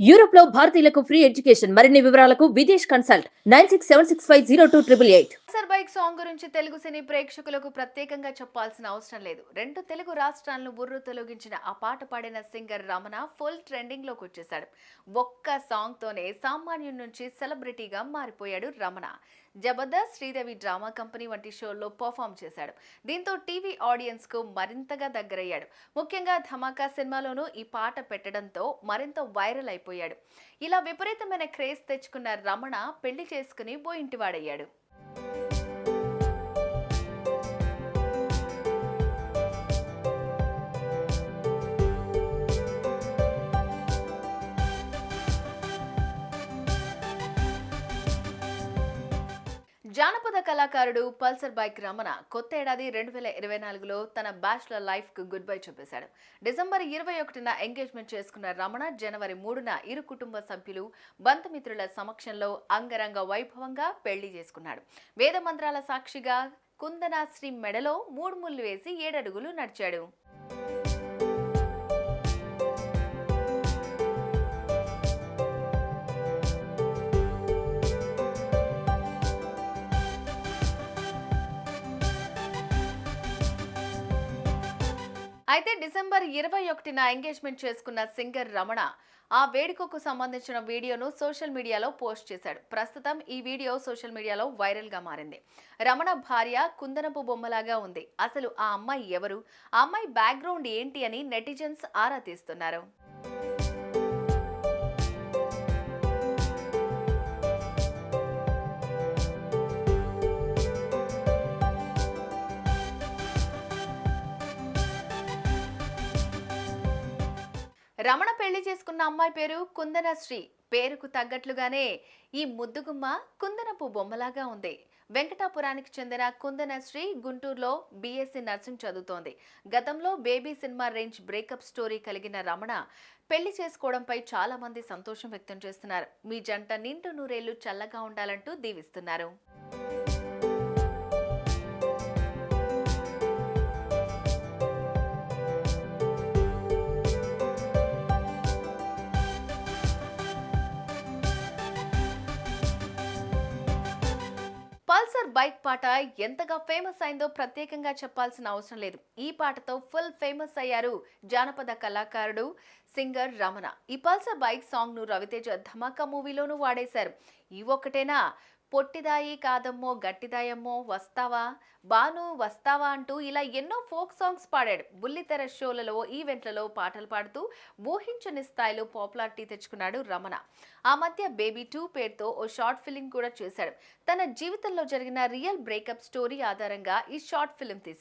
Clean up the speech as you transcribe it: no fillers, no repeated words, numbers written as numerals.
Europe లో భారతీయులకు free education మరిన్ని వివరాలకు Videsh consult 9676502888. Pulsar bike song గురించి తెలుగు సినీ ప్రేక్షకులకు ప్రత్యేకంగా చెప్పాల్సిన అవసరం లేదు. రెండు తెలుగు రాష్ట్రాలను బుర్రు తొలగించిన ఆ పాట పాడిన సింగర్ రమణ ఫుల్ ట్రెండింగ్ లోకి వచ్చేశాడు. ఒక్క సాంగ్ తోనే సామాన్యుడి నుంచి సెలబ్రిటీగా మారిపోయాడు రమణ. జబర్దస్త్, శ్రీదేవి డ్రామా కంపెనీ వంటి షోల్లో పర్ఫామ్ చేశాడు. దీంతో టీవీ ఆడియన్స్ కు మరింతగా దగ్గరయ్యాడు. ముఖ్యంగా ధమాకా సినిమాలోనూ ఈ పాట పెట్టడంతో మరింత వైరల్ అయిపోయాడు. ఇలా విపరీతమైన క్రేజ్ తెచ్చుకున్న రమణ పెళ్లి చేసుకుని బోయింటివాడయ్యాడు. జానపద కళాకారుడు పల్సర్ బైక్ రమణ కొత్త ఏడాది 2024లో తన బ్యాచ్లర్ లైఫ్ కు గుడ్ బై చెప్పేశాడు. డిసెంబర్ 21న ఎంగేజ్మెంట్ చేసుకున్న రమణ జనవరి 3న ఇరు కుటుంబ సభ్యులు, బంధుమిత్రుల సమక్షంలో అంగరంగ వైభవంగా పెళ్లి చేసుకున్నాడు. వేద మంత్రాల సాక్షిగా కుందనాశ్రీ మెడలో 3 ముళ్ళు వేసి 7 అడుగులు నడిచాడు. అయితే డిసెంబర్ 21న ఎంగేజ్మెంట్ చేసుకున్న సింగర్ రమణ ఆ వేడుకకు సంబంధించిన వీడియోను సోషల్ మీడియాలో పోస్ట్ చేశాడు. ప్రస్తుతం ఈ వీడియో సోషల్ మీడియాలో వైరల్ గా మారింది. రమణ భార్య కుందనపు బొమ్మలాగా ఉంది. అసలు ఆ అమ్మాయి ఎవరు, ఆ అమ్మాయి బ్యాక్గ్రౌండ్ ఏంటి అని నెటిజన్స్ ఆరా తీస్తున్నారు. రమణ పెళ్లి చేసుకున్న అమ్మాయి పేరు కుందనశ్రీ. పేరుకు తగ్గట్లుగానే ఈ ముద్దుగుమ్మ కుందనపు బొమ్మలాగా ఉంది. వెంకటాపురానికి చెందిన కుందనశ్రీ గుంటూరులో బీఎస్సీ నర్సింగ్ చదువుతోంది. గతంలో baby cinema range breakup story కలిగిన రమణ పెళ్లి చేసుకోవడంపై చాలా మంది సంతోషం వ్యక్తం చేస్తున్నారు. మీ జంట నిండు నూరేళ్లు చల్లగా ఉండాలంటూ దీవిస్తున్నారు. పల్సర్ బైక్ పాట ఎంతగా ఫేమస్ అయిందో ప్రత్యేకంగా చెప్పాల్సిన అవసరం లేదు. ఈ పాటతో ఫుల్ ఫేమస్ అయ్యారు జానపద కళాకారుడు సింగర్ రమణ. ఈ పల్సర్ బైక్ సాంగ్ ను రవితేజ ధమాకా మూవీలోనూ వాడేశారు. ఈ ఒక్కటేనా, పొట్టిదాయి కాదమ్మో గట్టిదాయమ్మో, వస్తావా బాను వస్తావా అంటూ ఇలా ఎన్నో ఫోక్ సాంగ్స్ పాడాడు. బుల్లితెర షోలలో, ఈవెంట్లలో పాటలు పాడుతూ ఊహించని స్థాయిలో పాపులారిటీ తెచ్చుకున్నాడు రమణ. ఆ మధ్య బేబీ 2 పేరుతో ఓ షార్ట్ ఫిలిం కూడా చేశాడు. తన జీవితంలో జరిగిన రియల్ బ్రేకప్ స్టోరీ ఆధారంగా ఈ షార్ట్ ఫిలిం తీశాడు.